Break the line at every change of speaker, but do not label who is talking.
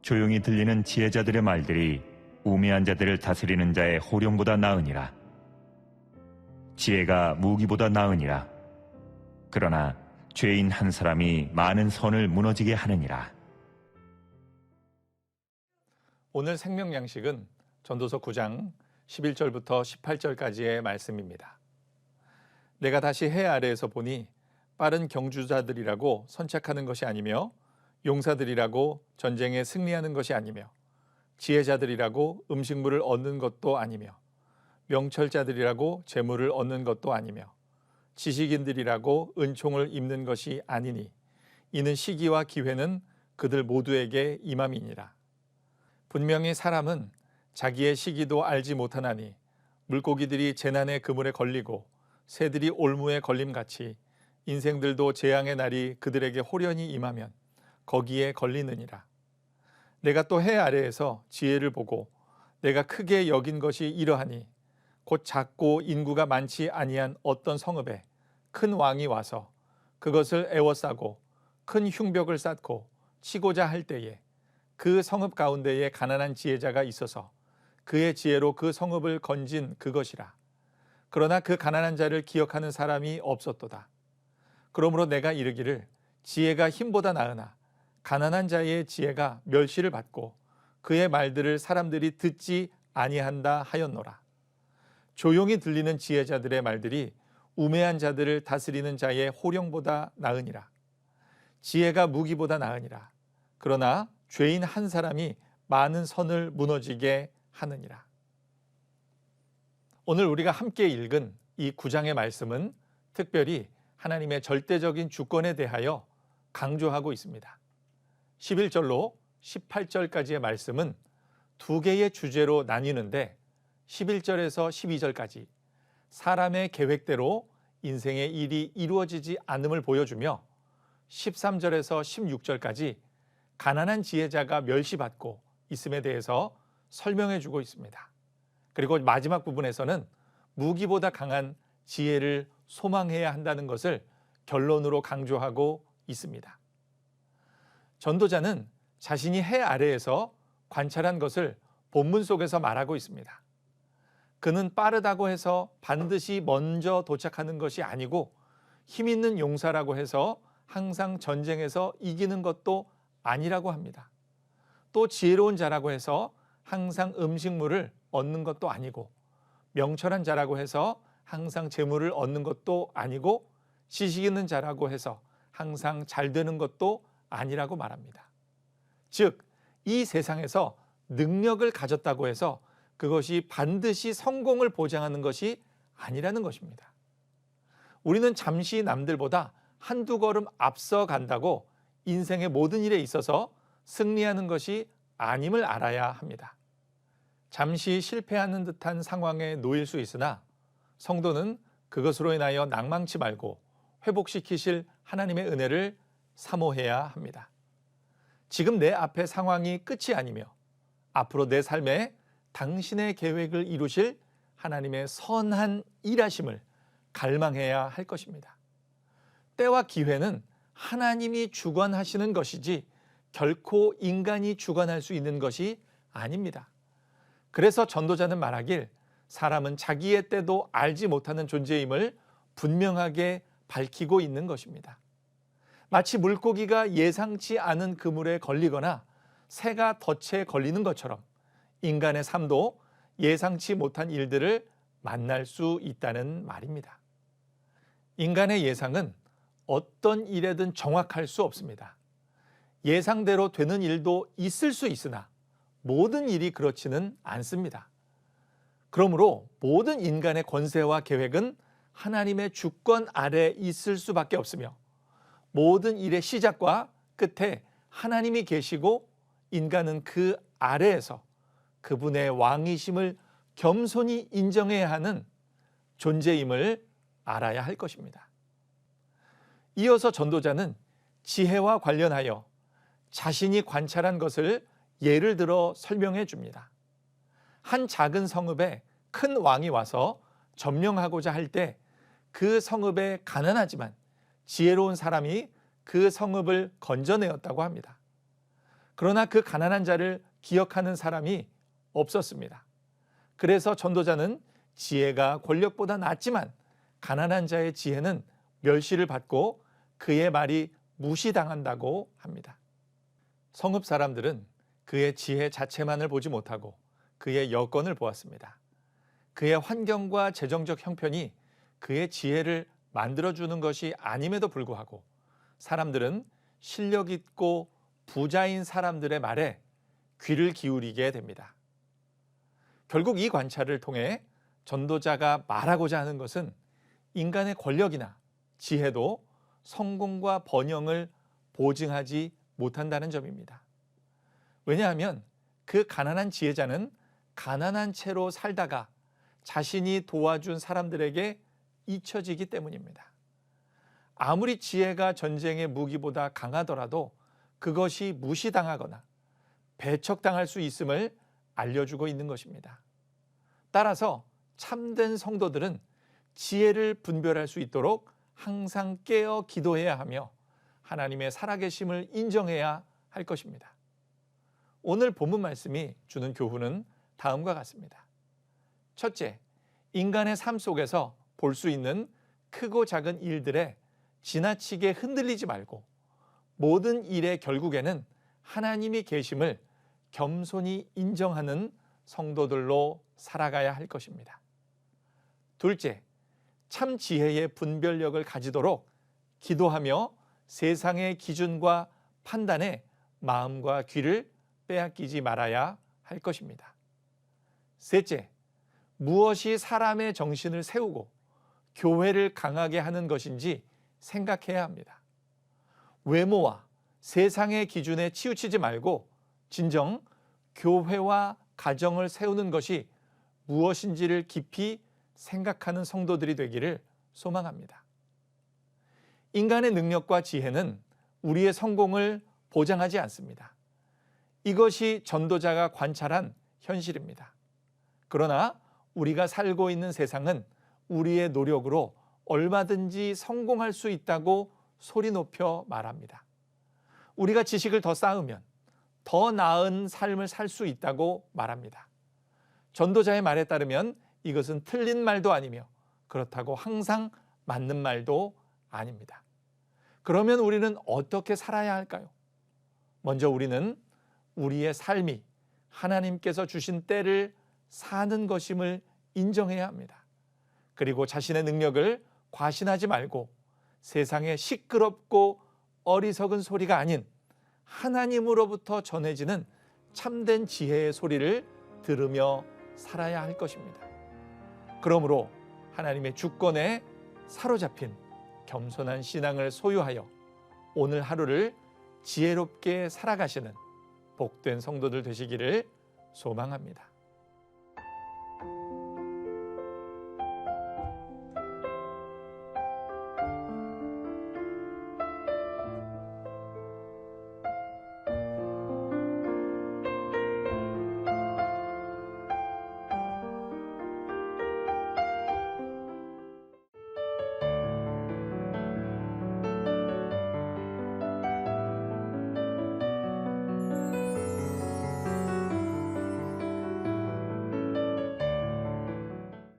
조용히 들리는 지혜자들의 말들이 우매한 자들을 다스리는 자의 호령보다 나으니라. 지혜가 무기보다 나으니라. 그러나 죄인 한 사람이 많은 선을 무너지게 하느니라.
오늘 생명 양식은 전도서 9장 11절부터 18절까지의 말씀입니다. 내가 다시 해 아래에서 보니 빠른 경주자들이라고 선착하는 것이 아니며 용사들이라고 전쟁에 승리하는 것이 아니며 지혜자들이라고 음식물을 얻는 것도 아니며 명철자들이라고 재물을 얻는 것도 아니며 지식인들이라고 은총을 입는 것이 아니니 이는 시기와 기회는 그들 모두에게 임함이니라. 분명히 사람은 자기의 시기도 알지 못하나니 물고기들이 재난의 그물에 걸리고 새들이 올무에 걸림같이 인생들도 재앙의 날이 그들에게 호련히 임하면 거기에 걸리느니라. 내가 또 해 아래에서 지혜를 보고 내가 크게 여긴 것이 이러하니 곧 작고 인구가 많지 아니한 어떤 성읍에 큰 왕이 와서 그것을 에워싸고 큰 흉벽을 쌓고 치고자 할 때에 그 성읍 가운데에 가난한 지혜자가 있어서 그의 지혜로 그 성읍을 건진 그것이라. 그러나 그 가난한 자를 기억하는 사람이 없었도다. 그러므로 내가 이르기를 지혜가 힘보다 나으나 가난한 자의 지혜가 멸시를 받고 그의 말들을 사람들이 듣지 아니한다 하였노라. 조용히 들리는 지혜자들의 말들이 우매한 자들을 다스리는 자의 호령보다 나으니라. 지혜가 무기보다 나으니라. 그러나 죄인 한 사람이 많은 선을 무너지게 하느니라. 오늘 우리가 함께 읽은 이 9장의 말씀은 특별히 하나님의 절대적인 주권에 대하여 강조하고 있습니다. 11절로 18절까지의 말씀은 두 개의 주제로 나뉘는데 11절에서 12절까지 사람의 계획대로 인생의 일이 이루어지지 않음을 보여주며 13절에서 16절까지 가난한 지혜자가 멸시받고 있음에 대해서 설명해 주고 있습니다. 그리고 마지막 부분에서는 무기보다 강한 지혜를 소망해야 한다는 것을 결론으로 강조하고 있습니다. 전도자는 자신이 해 아래에서 관찰한 것을 본문 속에서 말하고 있습니다. 그는 빠르다고 해서 반드시 먼저 도착하는 것이 아니고 힘 있는 용사라고 해서 항상 전쟁에서 이기는 것도 아니라고 합니다. 또 지혜로운 자라고 해서 항상 음식물을 얻는 것도 아니고 명철한 자라고 해서 항상 재물을 얻는 것도 아니고 지식 있는 자라고 해서 항상 잘 되는 것도 아니라고 말합니다. 즉, 이 세상에서 능력을 가졌다고 해서 그것이 반드시 성공을 보장하는 것이 아니라는 것입니다. 우리는 잠시 남들보다 한두 걸음 앞서 간다고 인생의 모든 일에 있어서 승리하는 것이 아님을 알아야 합니다. 잠시 실패하는 듯한 상황에 놓일 수 있으나 성도는 그것으로 인하여 낭망치 말고 회복시키실 하나님의 은혜를 사모해야 합니다. 지금 내 앞에 상황이 끝이 아니며 앞으로 내 삶에 당신의 계획을 이루실 하나님의 선한 일하심을 갈망해야 할 것입니다. 때와 기회는 하나님이 주관하시는 것이지 결코 인간이 주관할 수 있는 것이 아닙니다. 그래서 전도자는 말하길 사람은 자기의 때도 알지 못하는 존재임을 분명하게 밝히고 있는 것입니다. 마치 물고기가 예상치 않은 그물에 걸리거나 새가 덫에 걸리는 것처럼 인간의 삶도 예상치 못한 일들을 만날 수 있다는 말입니다. 인간의 예상은 어떤 일에든 정확할 수 없습니다. 예상대로 되는 일도 있을 수 있으나 모든 일이 그렇지는 않습니다. 그러므로 모든 인간의 권세와 계획은 하나님의 주권 아래 있을 수밖에 없으며 모든 일의 시작과 끝에 하나님이 계시고 인간은 그 아래에서 그분의 왕이심을 겸손히 인정해야 하는 존재임을 알아야 할 것입니다. 이어서 전도자는 지혜와 관련하여 자신이 관찰한 것을 예를 들어 설명해 줍니다. 한 작은 성읍에 큰 왕이 와서 점령하고자 할 때 그 성읍에 가난하지만 지혜로운 사람이 그 성읍을 건져내었다고 합니다. 그러나 그 가난한 자를 기억하는 사람이 없었습니다. 그래서 전도자는 지혜가 권력보다 낫지만 가난한 자의 지혜는 멸시를 받고 그의 말이 무시당한다고 합니다. 성읍 사람들은 그의 지혜 자체만을 보지 못하고 그의 여건을 보았습니다. 그의 환경과 재정적 형편이 그의 지혜를 만들어주는 것이 아님에도 불구하고 사람들은 실력 있고 부자인 사람들의 말에 귀를 기울이게 됩니다. 결국 이 관찰을 통해 전도자가 말하고자 하는 것은 인간의 권력이나 지혜도 성공과 번영을 보증하지 못한다는 점입니다. 왜냐하면 그 가난한 지혜자는 가난한 채로 살다가 자신이 도와준 사람들에게 잊혀지기 때문입니다. 아무리 지혜가 전쟁의 무기보다 강하더라도 그것이 무시당하거나 배척당할 수 있음을 알려주고 있는 것입니다. 따라서 참된 성도들은 지혜를 분별할 수 있도록 항상 깨어 기도해야 하며 하나님의 살아계심을 인정해야 할 것입니다. 오늘 본문 말씀이 주는 교훈은 다음과 같습니다. 첫째, 인간의 삶 속에서 볼 수 있는 크고 작은 일들에 지나치게 흔들리지 말고 모든 일의 결국에는 하나님이 계심을 겸손히 인정하는 성도들로 살아가야 할 것입니다. 둘째, 참 지혜의 분별력을 가지도록 기도하며 세상의 기준과 판단에 마음과 귀를 빼앗기지 말아야 할 것입니다. 셋째, 무엇이 사람의 정신을 세우고 교회를 강하게 하는 것인지 생각해야 합니다. 외모와 세상의 기준에 치우치지 말고 진정 교회와 가정을 세우는 것이 무엇인지를 깊이 생각하는 성도들이 되기를 소망합니다. 인간의 능력과 지혜는 우리의 성공을 보장하지 않습니다. 이것이 전도자가 관찰한 현실입니다. 그러나 우리가 살고 있는 세상은 우리의 노력으로 얼마든지 성공할 수 있다고 소리 높여 말합니다. 우리가 지식을 더 쌓으면 더 나은 삶을 살 수 있다고 말합니다. 전도자의 말에 따르면 이것은 틀린 말도 아니며 그렇다고 항상 맞는 말도 아닙니다. 그러면 우리는 어떻게 살아야 할까요? 먼저 우리는 우리의 삶이 하나님께서 주신 때를 사는 것임을 인정해야 합니다. 그리고 자신의 능력을 과신하지 말고 세상의 시끄럽고 어리석은 소리가 아닌 하나님으로부터 전해지는 참된 지혜의 소리를 들으며 살아야 할 것입니다. 그러므로 하나님의 주권에 사로잡힌 겸손한 신앙을 소유하여 오늘 하루를 지혜롭게 살아가시는 복된 성도들 되시기를 소망합니다.